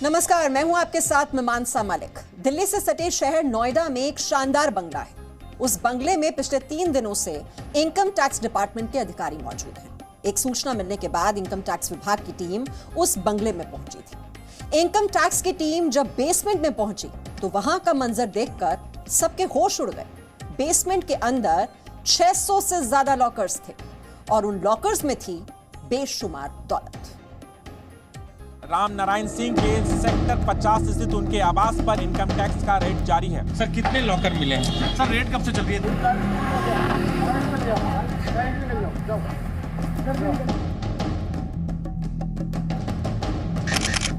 नमस्कार, मैं हूं आपके साथ मैं मानसा मलिक। दिल्ली से सटे शहर नोएडा में एक शानदार बंगला है। उस बंगले में पिछले 3 दिनों से इनकम टैक्स डिपार्टमेंट के अधिकारी मौजूद हैं। एक सूचना मिलने के बाद इनकम टैक्स विभाग की टीम उस बंगले में पहुंची थी। इनकम टैक्स की टीम जब बेसमेंट में पहुंची तो वहां का मंजर देखकर सबके होश उड़ गए। बेसमेंट के अंदर 600 से ज्यादा लॉकर्स थे और उन लॉकर्स में थी बेशुमार दौलत। राम नारायण सिंह के सेक्टर 50 स्थित उनके आवास पर इनकम टैक्स का रेड जारी है। सर, कितने लॉकर मिले हैं? सर, रेड कब से चल रही है?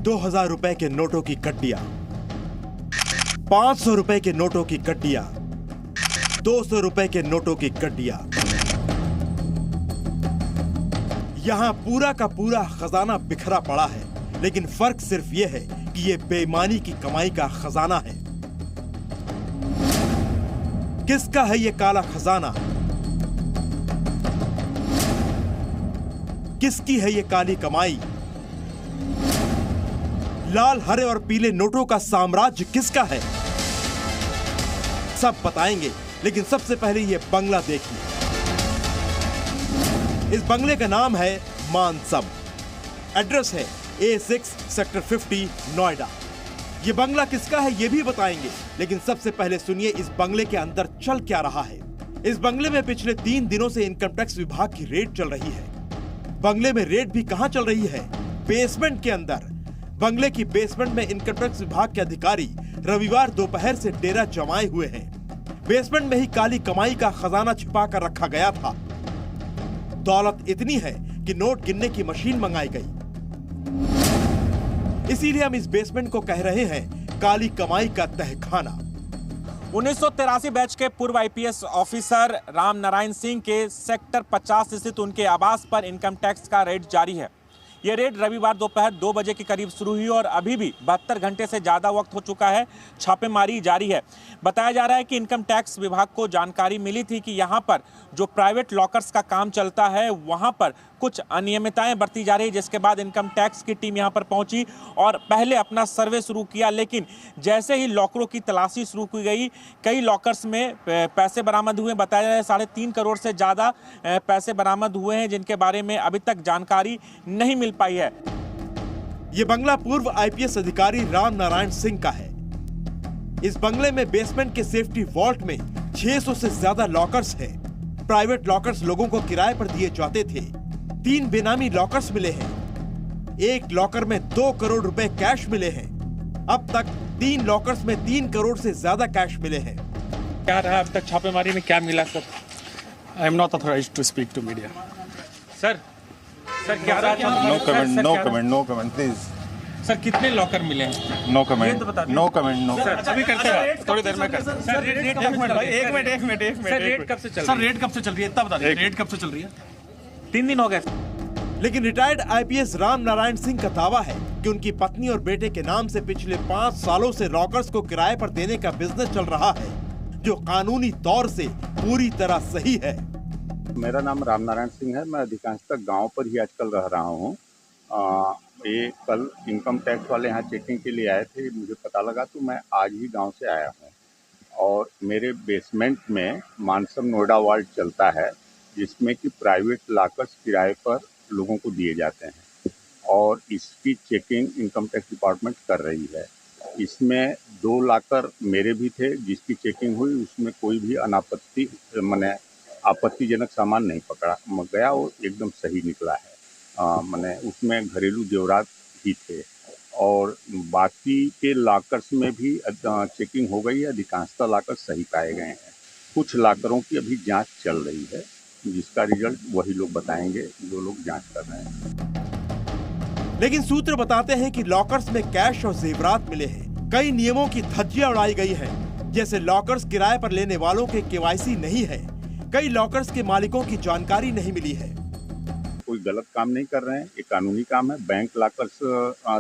2000 रुपए के नोटों की कड्डियां, 500 रुपए के नोटों की कड्डियां, 200 रुपए के नोटों की कड्डियां। यहां पूरा का पूरा खजाना बिखरा पड़ा है, लेकिन फर्क सिर्फ यह है कि यह बेईमानी की कमाई का खजाना है। किसका है यह काला खजाना? किसकी है यह काली कमाई? लाल, हरे और पीले नोटों का साम्राज्य किसका है? सब बताएंगे, लेकिन सबसे पहले यह बंगला देखिए। इस बंगले का नाम है मानसम। एड्रेस है A6 सेक्टर 50 नोएडा। ये बंगला किसका है ये भी बताएंगे, लेकिन सबसे पहले सुनिए इस बंगले के अंदर चल क्या रहा है। इस बंगले में पिछले 3 दिनों से इनकम टैक्स विभाग की रेड चल रही है। बंगले में रेड भी कहां चल रही है? बेसमेंट के अंदर। बंगले की बेसमेंट में इनकम टैक्स विभाग के अधिकारी रविवार दोपहर से डेरा जमाए हुए हैं। बेसमेंट में ही काली कमाई का खजाना छिपा कर रखा गया था। दौलत इतनी है कि नोट गिनने की मशीन मंगाई गई। इसीलिए हम इस बेसमेंट को कह रहे हैं काली कमाई का तहखाना। 1983 बैच के पूर्व आईपीएस ऑफिसर राम नारायण सिंह के सेक्टर 50 स्थित उनके आवास पर इनकम टैक्स का रेड जारी है। ये रेड रविवार दोपहर 2 बजे के करीब शुरू हुई और अभी भी 72 घंटे से ज़्यादा वक्त हो चुका है। छापेमारी जारी है। बताया जा रहा है कि इनकम टैक्स विभाग को जानकारी मिली थी कि यहाँ पर जो प्राइवेट लॉकर्स का काम चलता है वहाँ पर कुछ अनियमितताएं बरती जा रही है, जिसके बाद इनकम टैक्स की टीम यहाँ पर पहुंची और पहले अपना सर्वे शुरू किया। लेकिन जैसे ही लॉकरों की तलाशी शुरू की गई, कई लॉकर्स में पैसे बरामद हुए। बताया जा रहा है 3.5 करोड़ से ज़्यादा पैसे बरामद हुए हैं, जिनके बारे में अभी तक जानकारी नहीं मिल पाई है। ये बंगला पूर्व आईपीएस अधिकारी राम नारायण सिंह का है। इस बंगले में बेसमेंट के सेफ्टी वॉल्ट में 600 से ज्यादा लॉकर्स हैं। प्राइवेट लॉकर्स लोगों को किराए पर दिए जाते थे। 3 बेनामी लॉकर्स मिले हैं। एक लॉकर में 2 करोड़ रुपए कैश मिले हैं। अब तक 3 लॉकर्स में 3 करोड़ से ज्यादा कैश मिले हैं। क्या रहा अब तक छापेमारी में, क्या मिला sir? I am not authorized to speak to media. Sir क्या रहा? No comment please. सर, कितने लॉकर मिले हैं? No comment. अभी करते हैं, थोड़ी देर में करते हैं। सर, एक मिनट। सर, रेड कब से चल रही है? सर, रेड कब से चल रही है इतना बता दीजिए। रेड कब से चल रही है? 3 दिन हो गए। लेकिन रिटायर्ड आईपीएस राम नारायण सिंह का दावा है कि उनकी पत्नी और बेटे के नाम से पिछले 5 सालों से लॉकर्स को किराए पर देने का बिजनेस चल रहा है, जो कानूनी तौर से पूरी तरह सही है। मेरा नाम राम नारायण सिंह है। मैं अधिकांशतः गांव पर ही आजकल रह रहा हूं। ये कल इनकम टैक्स वाले यहाँ चेकिंग के लिए आए थे, मुझे पता लगा तो मैं आज ही गांव से आया हूं। और मेरे बेसमेंट में मानसम नोएडा वार्ड चलता है, जिसमें कि प्राइवेट लॉकर्स किराए पर लोगों को दिए जाते हैं और इसकी चेकिंग इनकम टैक्स डिपार्टमेंट कर रही है। इसमें 2 लॉकर मेरे भी थे, जिसकी चेकिंग हुई उसमें कोई भी आपत्तिजनक सामान नहीं पकड़ा गया। वो एकदम सही निकला है। उसमें घरेलू जेवरात ही थे और बाकी के लॉकर्स में भी चेकिंग हो गई है। अधिकांशतः लॉकर सही पाए गए हैं। कुछ लॉकरों की अभी जांच चल रही है, जिसका रिजल्ट वही लोग बताएंगे जो लोग जांच कर रहे हैं। लेकिन सूत्र बताते हैं कि लॉकर्स में कैश और जेवरात मिले हैं। कई नियमों की धज्जियां उड़ाई गई हैं, जैसे लॉकर्स किराए पर लेने वालों के केवाईसी नहीं है। कई लॉकर्स के मालिकों की जानकारी नहीं मिली है। कोई गलत काम नहीं कर रहे हैं, ये कानूनी काम है। बैंक लॉकर्स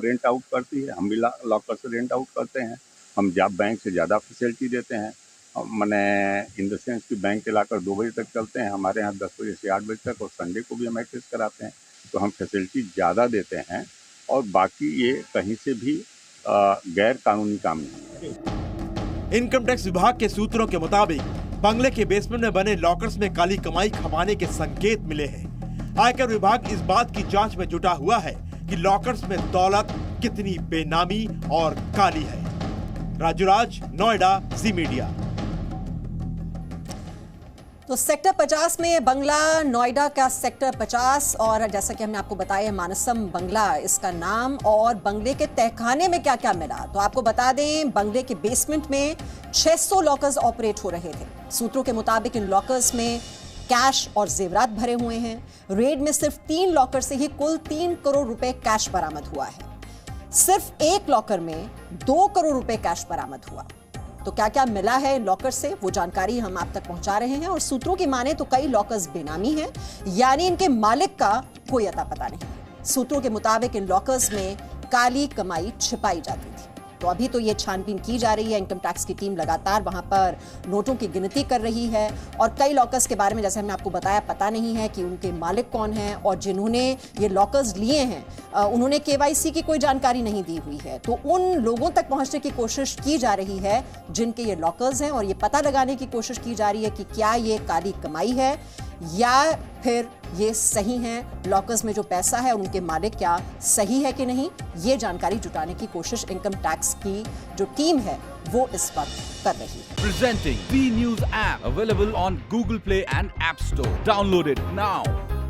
रेंट आउट करती है, हम भी लॉकर्स रेंट आउट करते हैं। हम बैंक से ज़्यादा फैसिलिटी देते हैं। इन द सेंस कि बैंक के लॉकर 2 बजे तक चलते हैं, हमारे यहाँ 10 बजे से 8 बजे तक, और संडे को भी हम एक्सेस कराते हैं, तो हम फैसिलिटी ज़्यादा देते हैं। और बाकी ये कहीं से भी गैर कानूनी काम नहीं है। इनकम टैक्स विभाग के सूत्रों के मुताबिक बंगले के बेसमेंट में बने लॉकर्स में काली कमाई खपाने के संकेत मिले हैं। आयकर विभाग इस बात की जांच में जुटा हुआ है कि लॉकर्स में दौलत कितनी बेनामी और काली है। राजूराज, नोएडा, जी मीडिया। तो सेक्टर 50 में बंगला, नोएडा का सेक्टर 50, और जैसा कि हमने आपको बताया मानसम बंगला इसका नाम, और बंगले के तहखाने में क्या क्या मिला तो आपको बता दें। बंगले के बेसमेंट में 600 लॉकर्स ऑपरेट हो रहे थे। सूत्रों के मुताबिक इन लॉकर्स में कैश और जेवरात भरे हुए हैं। रेड में सिर्फ 3 लॉकर से ही कुल 3 करोड़ रुपए कैश बरामद हुआ है। सिर्फ एक लॉकर में 2 करोड़ रुपए कैश बरामद हुआ। तो क्या क्या मिला है लॉकर से वो जानकारी हम आप तक पहुंचा रहे हैं। और सूत्रों की माने तो कई लॉकर्स बेनामी हैं, यानी इनके मालिक का कोई अता पता नहीं। सूत्रों के मुताबिक इन लॉकर्स में काली कमाई छिपाई जाती थी। तो अभी तो ये छानबीन की जा रही है। इनकम टैक्स की टीम लगातार वहां पर नोटों की गिनती कर रही है, और कई लॉकर्स के बारे में जैसे हमने आपको बताया पता नहीं है कि उनके मालिक कौन हैं, और जिन्होंने ये लॉकर्स लिए हैं उन्होंने केवाईसी की कोई जानकारी नहीं दी हुई है। तो उन लोगों तक पहुंचने की कोशिश की जा रही है जिनके ये लॉकर्स हैं, और ये पता लगाने की कोशिश की जा रही है कि क्या ये काली कमाई है या फिर ये सही है। लॉकर्स में जो पैसा है उनके मालिक क्या सही है कि नहीं, ये जानकारी जुटाने की कोशिश इनकम टैक्स की जो टीम है वो इस वक्त कर रही है। Presenting B News app available on Google Play and App Store. Download it now.